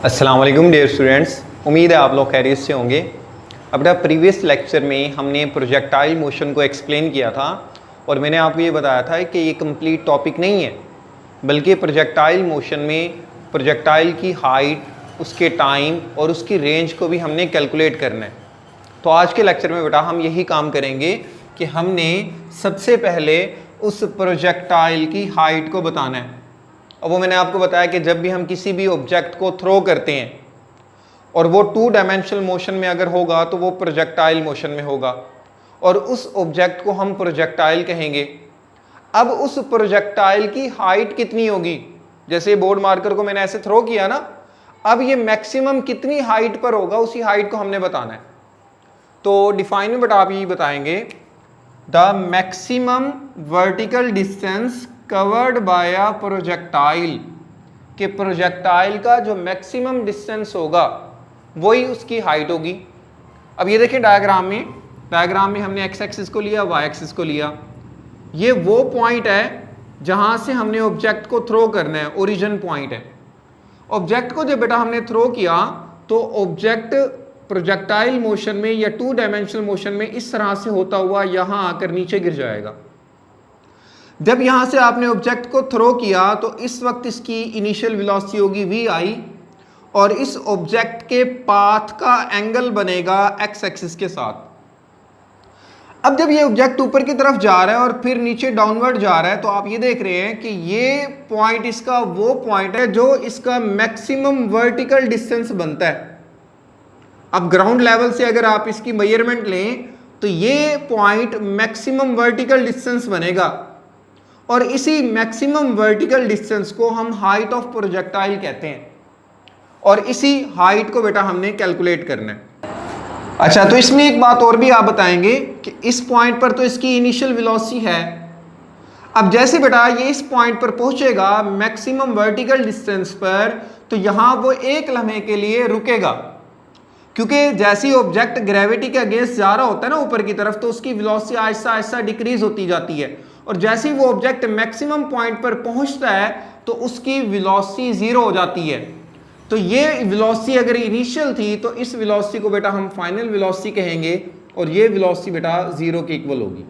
अस्सलाम वालेकुम dear students, उम्मीद है आप लोग खैरियत से होंगे। अपना प्रीवियस लेक्चर में हमने प्रोजेक्टाइल मोशन को एक्सप्लेन किया था और मैंने आपको ये बताया था कि ये कंप्लीट टॉपिक नहीं है, बल्कि प्रोजेक्टाइल मोशन में प्रोजेक्टाइल की हाइट, उसके टाइम और उसकी रेंज को भी हमने कैलकुलेट करना है। तो आज के लेक्चर में बेटा हम यही काम करेंगे कि हमने सबसे पहले उस प्रोजेक्टाइल की हाइट को बताना है। और वो मैंने आपको बताया कि जब भी हम किसी भी ऑब्जेक्ट को थ्रो करते हैं और वो 2 डायमेंशनल मोशन में अगर होगा तो वो प्रोजेक्टाइल मोशन में होगा और उस ऑब्जेक्ट को हम प्रोजेक्टाइल कहेंगे। अब उस प्रोजेक्टाइल की हाइट कितनी होगी, जैसे बोर्ड मार्कर को मैंने ऐसे थ्रो किया ना, अब ये मैक्सिमम कितनी हाइट पर होगा उसी हाइट को हमने बताना है। तो डिफाइन में बेटा आप ये बताएंगे, the maximum vertical distance covered by a projectile, कि प्रोजेक्टाइल का जो मैक्सिमम डिस्टेंस होगा वही उसकी हाइट होगी। अब ये देखिए डायग्राम में हमने एक्स एक्सिस को लिया, वाई एक्सिस को लिया। ये वो पॉइंट है जहां से हमने ऑब्जेक्ट को थ्रो करना है, ओरिजिन पॉइंट है। ऑब्जेक्ट को जब बेटा हमने थ्रो किया तो ऑब्जेक्ट प्रोजेक्टाइल मोशन में या 2 डायमेंशनल मोशन में इस तरह से होता हुआ यहां आकर नीचे गिर जाएगा। जब यहां से आपने ऑब्जेक्ट को थ्रो किया तो इस वक्त इसकी इनिशियल वेलोसिटी होगी vi और इस ऑब्जेक्ट के पाथ का एंगल बनेगा एक्स एक्सिस के साथ। अब जब ये ऑब्जेक्ट ऊपर की तरफ जा रहा है और फिर नीचे डाउनवर्ड जा रहा है तो आप ये देख रहे हैं कि ये पॉइंट इसका वो पॉइंट है जो इसका मैक्सिमम वर्टिकल डिस्टेंस बनता है। अब ग्राउंड लेवल से अगर आप इसकी मेजरमेंट लें तो ये पॉइंट मैक्सिमम वर्टिकल डिस्टेंस बनेगा और इसी मैक्सिमम वर्टिकल डिस्टेंस को हम हाइट ऑफ प्रोजेक्टाइल कहते हैं और इसी हाइट को बेटा हमने कैलकुलेट करना है। अच्छा, तो इसमें एक बात और भी आप बताएंगे कि इस पॉइंट पर तो इसकी इनिशियल वेलोसिटी है। अब जैसे बेटा ये इस पॉइंट पर पहुंचेगा मैक्सिमम वर्टिकल डिस्टेंस पर, तो यहां वो एक लम्हे के लिए रुकेगा, क्योंकि जैसे ही ऑब्जेक्ट ग्रेविटी के अगेंस्ट जा रहा होता है ना ऊपर की तरफ, तो उसकी वेलोसिटी आहिस्ता आहिस्ता डिक्रीज होती जाती है और जैसे ही वो ऑब्जेक्ट मैक्सिमम पॉइंट पर पहुंचता है तो उसकी वेलोसिटी 0 हो जाती है। तो ये वेलोसिटी अगर इनिशियल थी तो इस वेलोसिटी को बेटा हम फाइनल वेलोसिटी कहेंगे और ये वेलोसिटी बेटा 0 के इक्वल होगी।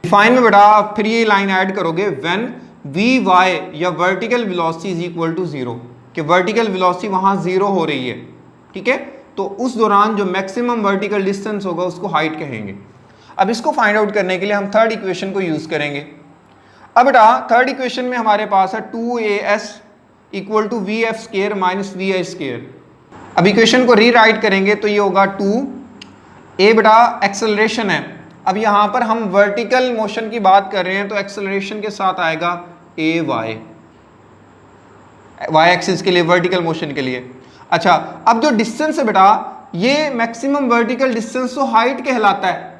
डिफाइन में बेटा फिर ये लाइन ऐड करोगे, व्हेन vy या vertical velocity is equal to 0, कि वर्टिकल वेलोसिटी वहां 0 हो रही है, ठीक है। तो उस दौरान जो मैक्सिमम वर्टिकल डिस्टेंस होगा उसको हाइट कहेंगे। अब इसको फाइंड आउट करने के लिए हम थर्ड इक्वेशन को यूज करेंगे। अब बेटा थर्ड इक्वेशन में हमारे पास है 2as equal to V F square minus V I square. अब इक्वेशन को रीराइट करेंगे तो ये होगा 2a बेटा एक्सेलरेशन है। अब यहाँ पर हम वर्टिकल मोशन की बात कर रहे हैं तो एक्सेलरेशन के साथ आएगा a y एक्सिस के लिए, वर्टिकल मोशन के लिए। अच्छा, अब जो डिस्टेंस है बेटा ये मैक्सिमम वर्टिकल डिस्टेंस तो हाइट कहलाता है,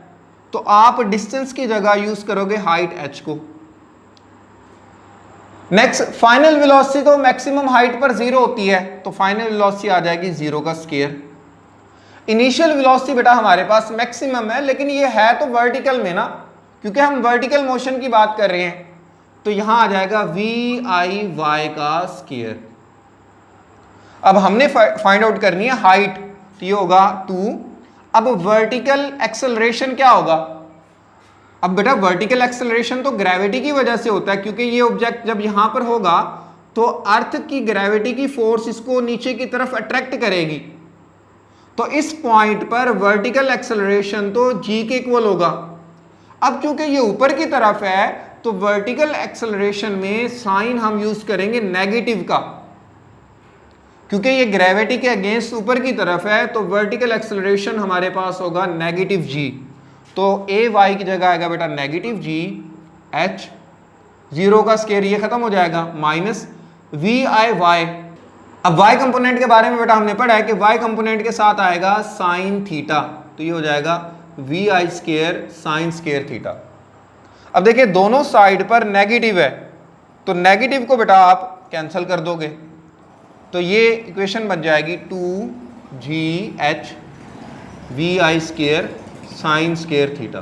तो आप डिस्टेंस की जगह यूज करोगे हाइट h को। नेक्स्ट, फाइनल वेलोसिटी तो मैक्सिमम हाइट पर 0 होती है, तो फाइनल वेलोसिटी आ जाएगी 0 का स्क्वायर। इनिशियल वेलोसिटी बेटा हमारे पास मैक्सिमम है, लेकिन ये है तो वर्टिकल में ना, क्योंकि हम वर्टिकल मोशन की बात कर रहे हैं, तो यहां आ जाएगा vi का स्क्वायर। अब हमने फाइंड आउट करनी है हाइट, तो ये होगा 2। अब वर्टिकल एक्सेलरेशन क्या होगा? अब बेटा वर्टिकल एक्सेलरेशन तो ग्रेविटी की वजह से होता है, क्योंकि ये ऑब्जेक्ट जब यहां पर होगा तो अर्थ की ग्रेविटी की फोर्स इसको नीचे की तरफ अट्रैक्ट करेगी, तो इस पॉइंट पर वर्टिकल एक्सेलरेशन तो g के इक्वल होगा। अब क्योंकि ये ऊपर की तरफ है तो वर्टिकल एक्सेलरेशन में साइन हम यूज करेंगे नेगेटिव का, क्योंकि ये ग्रेविटी के अगेंस्ट ऊपर की तरफ है, तो वर्टिकल एक्सेलरेशन हमारे पास होगा नेगेटिव g। तो ay की जगह आएगा बेटा नेगेटिव g h, 0 का स्क्वायर ये खत्म हो जाएगा, माइनस vi y। अब y कंपोनेंट के बारे में बेटा हमने पढ़ा है कि y कंपोनेंट के साथ आएगा साइन थीटा, तो ये हो जाएगा vi square sine square theta. अब देखिए दोनों साइड पर नेगेटिव है, तो नेगेटिव को बेटा आप कैंसिल कर दोगे, तो ये इक्वेशन बन जाएगी 2gh vi square sine square theta.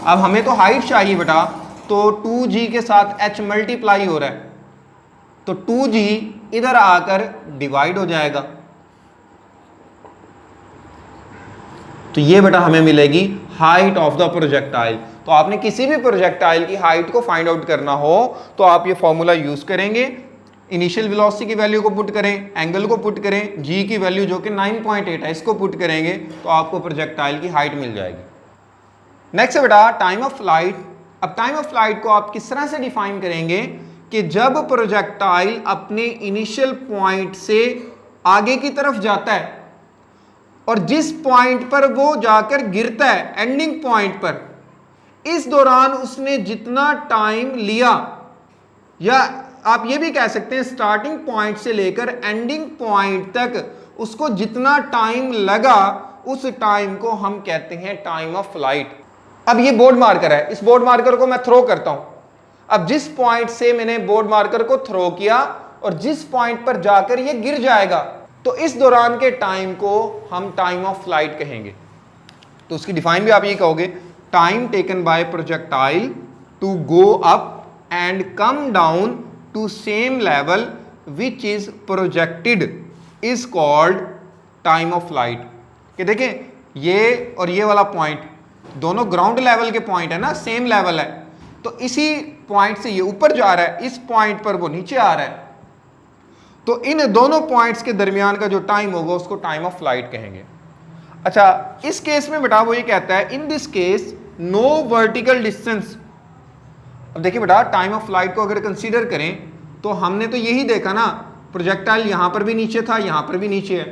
अब हमें तो हाइट चाहिए बेटा, तो 2g के साथ h मल्टीप्लाई हो रहा है, तो 2g इधर आकर डिवाइड हो जाएगा, तो ये बेटा हमें मिलेगी हाइट ऑफ द प्रोजेक्टाइल। तो आपने किसी भी प्रोजेक्टाइल की हाइट को फाइंड आउट करना हो तो आप ये फॉर्मूला यूज करेंगे, इनिशियल वेलोसिटी की वैल्यू को पुट करें, एंगल को पुट करें, जी की वैल्यू जो कि 9.8 है इसको पुट करेंगे तो आपको प्रोजेक्टाइल की हाइट मिल जाएगी। नेक्स्ट है बेटा टाइम ऑफ फ्लाइट। अब टाइम ऑफ फ्लाइट को आप किस तरह से डिफाइन करेंगे कि जब प्रोजेक्टाइल अपने इनिशियल पॉइंट से आगे की तरफ जाता है और जिस पॉइंट पर वो जाकर गिरता है एंडिंग पॉइंट पर, इस दौरान उसने जितना टाइम लिया, या आप ये भी कह सकते हैं स्टार्टिंग पॉइंट से लेकर एंडिंग पॉइंट तक उसको जितना टाइम लगा, उस टाइम को हम कहते हैं टाइम ऑफ फ्लाइट। अब ये बोर्ड मार्कर है, इस बोर्ड मार्कर को मैं थ्रो करता हूं। अब जिस पॉइंट से मैंने बोर्ड मार्कर को थ्रो किया और जिस पॉइंट पर जाकर ये गिर जाएगा, तो इस दौरान के टाइम को हम टाइम ऑफ फ्लाइट कहेंगे। तो उसकी डिफाइन भी आप ये कहोगे, time taken by projectile to go up and come down to same level which is projected is called time of flight. कि देखें ये और ये वाला पॉइंट दोनों ग्राउंड लेवल के पॉइंट है ना, सेम लेवल है, तो इसी पॉइंट से ये ऊपर जा रहा है, इस पॉइंट पर वो नीचे आ रहा है, तो इन दोनों पॉइंट्स के दरमियान का जो टाइम होगा उसको टाइम ऑफ फ्लाइट कहेंगे। अच्छा, इस केस में बेटा वो ये कहता है in this case no vertical distance. अब देखिए बेटा टाइम ऑफ फ्लाइट को अगर कंसीडर करें तो हमने तो यही देखा ना, प्रोजेक्टाइल यहां पर भी नीचे था, यहां पर भी नीचे है,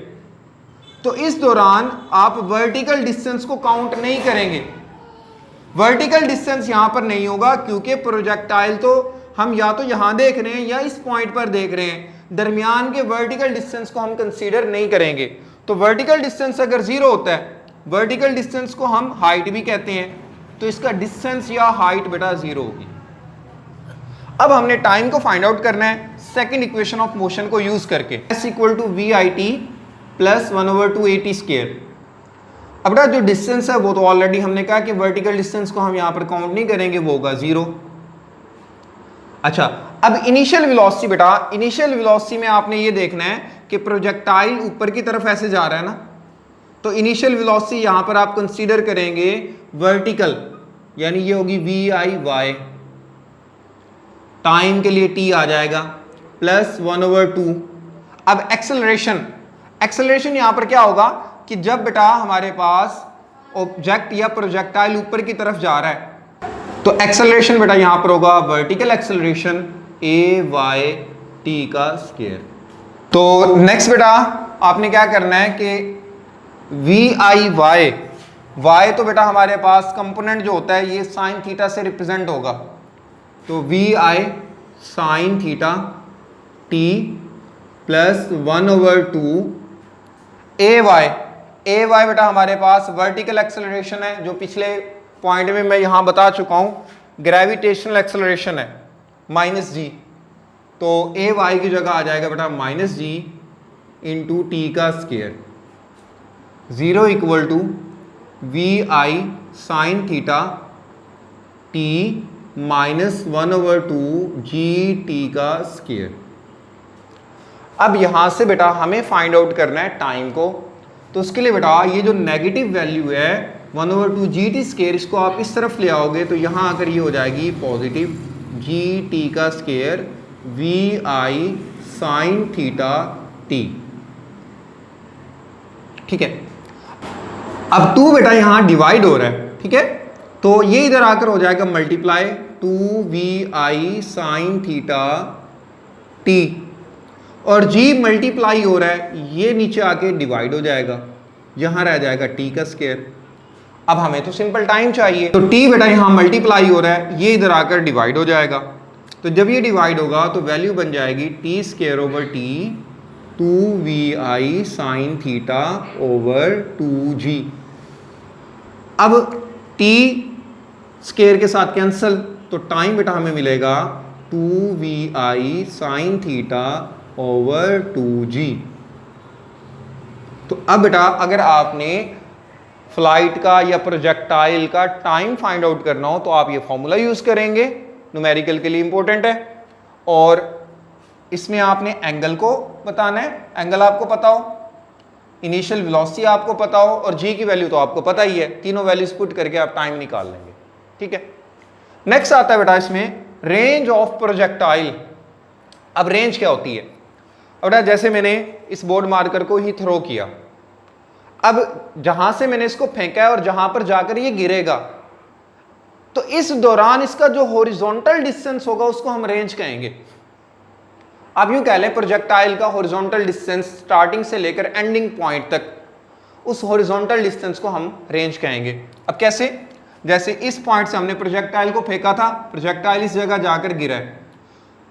तो इस दौरान आप वर्टिकल डिस्टेंस को काउंट नहीं करेंगे। वर्टिकल डिस्टेंस यहां पर नहीं होगा क्योंकि प्रोजेक्टाइल तो हम या तो यहां देख रहे हैं या इस पॉइंट पर देख रहे हैं, दरमियान के वर्टिकल डिस्टेंस को हम कंसीडर नहीं करेंगे। तो वर्टिकल डिस्टेंस अगर जीरो होता है, वर्टिकल डिस्टेंस को हम हाइट भी कहते हैं, तो इसका डिस्टेंस या हाइट बेटा जीरो होगी। अब हमने टाइम को फाइंड आउट करना है सेकंड इक्वेशन ऑफ मोशन को यूज करके, s equal to V I T plus 1/2 AT square. अब बेटा जो डिस्टेंस है वो तो ऑलरेडी हमने कहा कि वर्टिकल डिस्टेंस को हम यहां पर काउंट नहीं करेंगे, वो होगा जीरो। अच्छा, अब इनिशियल वेलोसिटी बेटा, इनिशियल वेलोसिटी में आपने ये देखना है कि प्रोजेक्टाइल ऊपर की तरफ ऐसे जा रहा है ना, तो इनिशियल वेलोसिटी यहां पर आप कंसीडर करेंगे वर्टिकल, यानी ये होगी वी आई वाई, टाइम के लिए टी आ जाएगा प्लस 1/2। अब एक्सेलरेशन, एक्सेलरेशन यहां पर क्या होगा कि जब बेटा हमारे पास ऑब्जेक्ट या प्रोजेक्टाइल ऊपर की तरफ जा रहा है तो एक्सेलरेशन बेटा यहां पर होगा वर्टिकल एक्सेलरेशन ए वाई टी का स्क्वायर। तो नेक्स्ट बेटा आपने क्या करना है कि वी आई वाई, वाई तो बेटा हमारे पास कंपोनेंट जो होता है ये साइन थीटा से रिप्रेजेंट होगा, तो V I sine theta T plus 1/2 A Y. A Y बेटा हमारे पास वर्टिकल एक्सेलरेशन है जो पिछले पॉइंट में मैं यहां बता चुका हूं, ग्रेविटेशनल एक्सेलरेशन है माइनस जी, तो ए वाई की जगह आ जाएगा बेटा माइनस जी इंटू टी का square, 0 equal to V I sine theta T minus 1/2 G T का स्क्वायर। अब यहां से बेटा हमें फाइंड आउट करना है टाइम को, तो उसके लिए बेटा ये जो नेगेटिव वैल्यू है 1/2 जी टी स्क्वायर, इसको आप इस तरफ ले आओगे तो यहां आकर ये हो जाएगी पॉजिटिव जी टी का square V I sine theta T. ठीक है, अब 2 बेटा यहां डिवाइड हो रहा है, ठीक है, तो ये इधर आकर हो जाएगा multiply 2 V I sine theta T, और g मल्टीप्लाई हो रहा है, ये नीचे आके डिवाइड हो जाएगा, यहां रह जाएगा t का स्क्वायर। अब हमें तो सिंपल टाइम चाहिए, तो t बेटा यहां मल्टीप्लाई हो रहा है, ये इधर आकर डिवाइड हो जाएगा, तो जब ये डिवाइड होगा तो वैल्यू बन जाएगी t square over t 2vi sine theta over 2g। अब t स्क्वायर के साथ कैंसल, तो टाइम बेटा हमें मिलेगा 2vi sine theta over 2g। तो अब बेटा अगर आपने फ्लाइट का या प्रोजेक्टाइल का टाइम फाइंड आउट करना हो तो आप ये फॉर्मूला यूज करेंगे, न्यूमेरिकल के लिए इंपॉर्टेंट है। और इसमें आपने एंगल को बताना है, एंगल आपको पता हो, इनिशियल वेलोसिटी आपको पता हो और जी की वैल्यू तो आपको पता ही है। तीनों वैल्यूज पुट करके आप टाइम निकाल लेंगे। ठीक है, नेक्स्ट आता है बेटा इसमें रेंज ऑफ प्रोजेक्टाइल। अब रेंज क्या होती है? अब बेटा जैसे मैंने इस बोर्ड मार्कर को ही थ्रो किया, अब जहां से मैंने इसको फेंका है और जहां पर जाकर ये गिरेगा, तो इस दौरान इसका जो हॉरिजॉन्टल डिस्टेंस होगा उसको हम रेंज कहेंगे। आप यूं कह लें प्रोजेक्टाइल का हॉरिजॉन्टल डिस्टेंस स्टार्टिंग से लेकर एंडिंग पॉइंट तक, उस हॉरिजॉन्टल डिस्टेंस को हम रेंज कहेंगे। अब कैसे? जैसे इस पॉइंट से हमने प्रोजेक्टाइल को फेंका था, प्रोजेक्टाइल इस जगह जाकर गिरा है,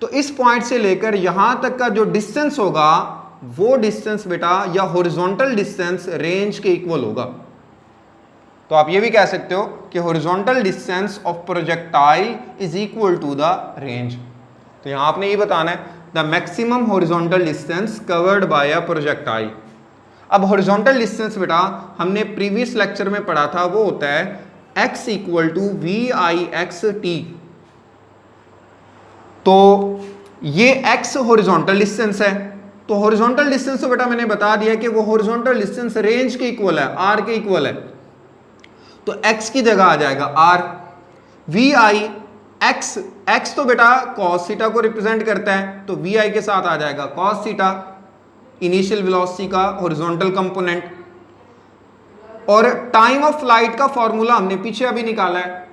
तो इस पॉइंट से लेकर यहां तक का जो डिस्टेंस होगा वो डिस्टेंस बेटा या हॉरिजॉन्टल डिस्टेंस रेंज के इक्वल होगा। तो आप ये भी कह सकते हो कि horizontal distance of projectile is equal to the range. तो यहां आपने ये बताना है the maximum horizontal distance covered by a projectile. अब हॉरिजॉन्टल डिस्टेंस बेटा हमने प्रीवियस लेक्चर में पढ़ा था, वो होता है x इक्वल टू VIXT। तो ये x हॉरिजॉन्टल डिस्टेंस है, तो हॉरिजॉन्टल डिस्टेंस तो बेटा मैंने बता दिया कि वो हॉरिजॉन्टल डिस्टेंस रेंज के इक्वल है, r के इक्वल है। तो x की जगह आ जाएगा r। VIX तो बेटा cos थीटा को रिप्रेजेंट करता है, तो VI के साथ आ जाएगा cos थीटा, इनिशियल वेलोसिटी का हॉरिजॉन्टल कंपोनेंट। और टाइम ऑफ फ्लाइट का फॉर्मूला हमने पीछे अभी निकाला है,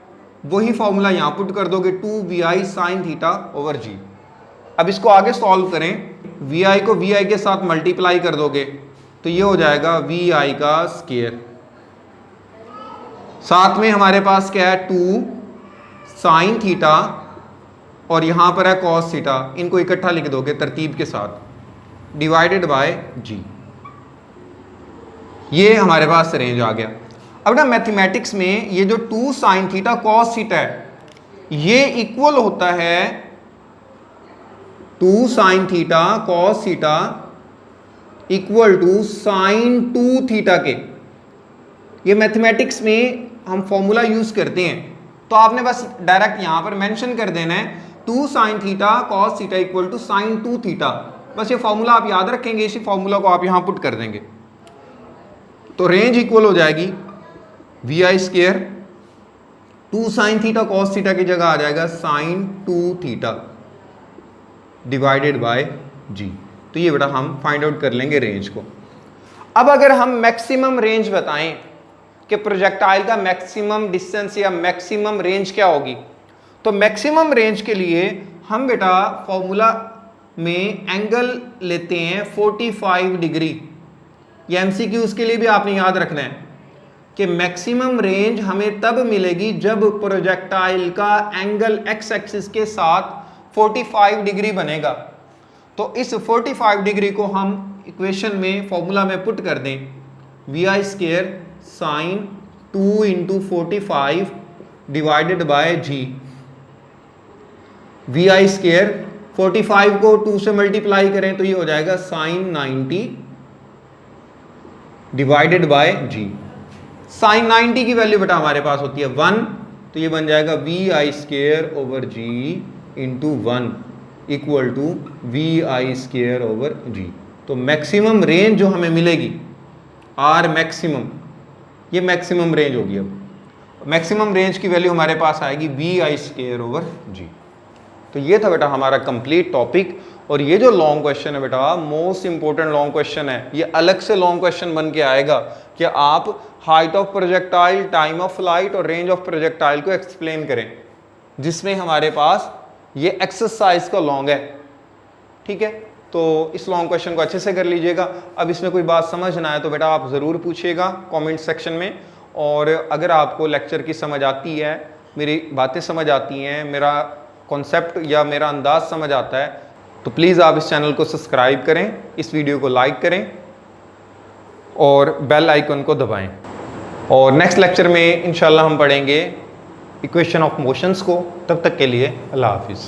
वही फॉर्मूला यहां पुट कर दोगे 2VI sin theta over g। अब इसको आगे सॉल्व करें, VI को VI के साथ मल्टीप्लाई कर दोगे तो ये हो जाएगा VI का स्क्वायर, साथ में हमारे पास क्या है 2 sin थीटा और यहां पर है cos थीटा, इनको इकट्ठा लिख दोगे तरतीब के साथ, डिवाइडेड बाय g। ये हमारे पास रेंज आ गया। अब ना मैथमेटिक्स में ये जो 2 sin थीटा cos थीटा है, ये इक्वल होता है 2 sin theta cos theta equal to sin 2 theta के। ये मैथमेटिक्स में हम फॉर्मूला यूज करते हैं, तो आपने बस डायरेक्ट यहां पर मेंशन कर देना है 2 sin theta cos theta equal to sin 2 theta. बस ये फॉर्मूला आप याद रखेंगे, इसी फॉर्मूला को आप यहां पुट कर देंगे तो रेंज इक्वल हो जाएगी VI square 2 sin theta cos theta की जगह आ जाएगा sin 2 theta divided by g। तो ये बेटा हम फाइंड आउट कर लेंगे रेंज को। अब अगर हम मैक्सिमम रेंज बताएं कि प्रोजेक्टाइल का मैक्सिमम डिस्टेंस या मैक्सिमम रेंज क्या होगी, तो मैक्सिमम रेंज के लिए हम बेटा फॉर्मूला में एंगल लेते हैं 45 डिग्री। ये MCQ के लिए भी आपने याद रखना है कि मैक्सिमम रेंज हमें तब मिलेगी जब प्रोजेक्टाइल का एंगल x एक्सिस के साथ 45 डिग्री बनेगा। तो इस 45 डिग्री को हम इक्वेशन में फॉर्मूला में पुट कर दें, VI square sin 2 into 45 divided by g। VI square 45 को 2 से मल्टीप्लाई करें तो ये हो जाएगा sin 90 divided by g। sin 90 की वैल्यू बेटा हमारे पास होती है 1, तो ये बन जाएगा VI square over g into 1 equal to VI square over g। तो मैक्सिमम रेंज जो हमें मिलेगी R मैक्सिमम, ये मैक्सिमम रेंज होगी। अब मैक्सिमम रेंज की वैल्यू हमारे पास आएगी VI स्क्वायर ओवर g। तो ये था बेटा हमारा कंप्लीट टॉपिक। और ये जो लॉन्ग क्वेश्चन है बेटा मोस्ट इंपॉर्टेंट लॉन्ग क्वेश्चन है, ये अलग से लॉन्ग क्वेश्चन बन के आएगा कि आप height of projectile, time of flight और रेंज ऑफ प्रोजेक्टाइल को एक्सप्लेन करें, जिसमें हमारे पास ये एक्सरसाइज का लॉन्ग है। ठीक है, तो इस लॉन्ग क्वेश्चन को अच्छे से कर लीजिएगा। अब इसमें कोई बात समझ ना आए तो बेटा आप ज़रूर पूछिएगा कमेंट सेक्शन में। और अगर आपको लेक्चर की समझ आती है, मेरी बातें समझ आती हैं, मेरा कॉन्सेप्ट या मेरा अंदाज समझ आता है, तो प्लीज़ आप इस चैनल को सब्सक्राइब करें, इस वीडियो को लाइक करें और बेल आइकन को दबाएं। और नेक्स्ट लेक्चर में इंशाल्लाह हम पढ़ेंगे इक्वेशन ऑफ मोशंस को। तब तक के लिए अल्लाह हाफिज़।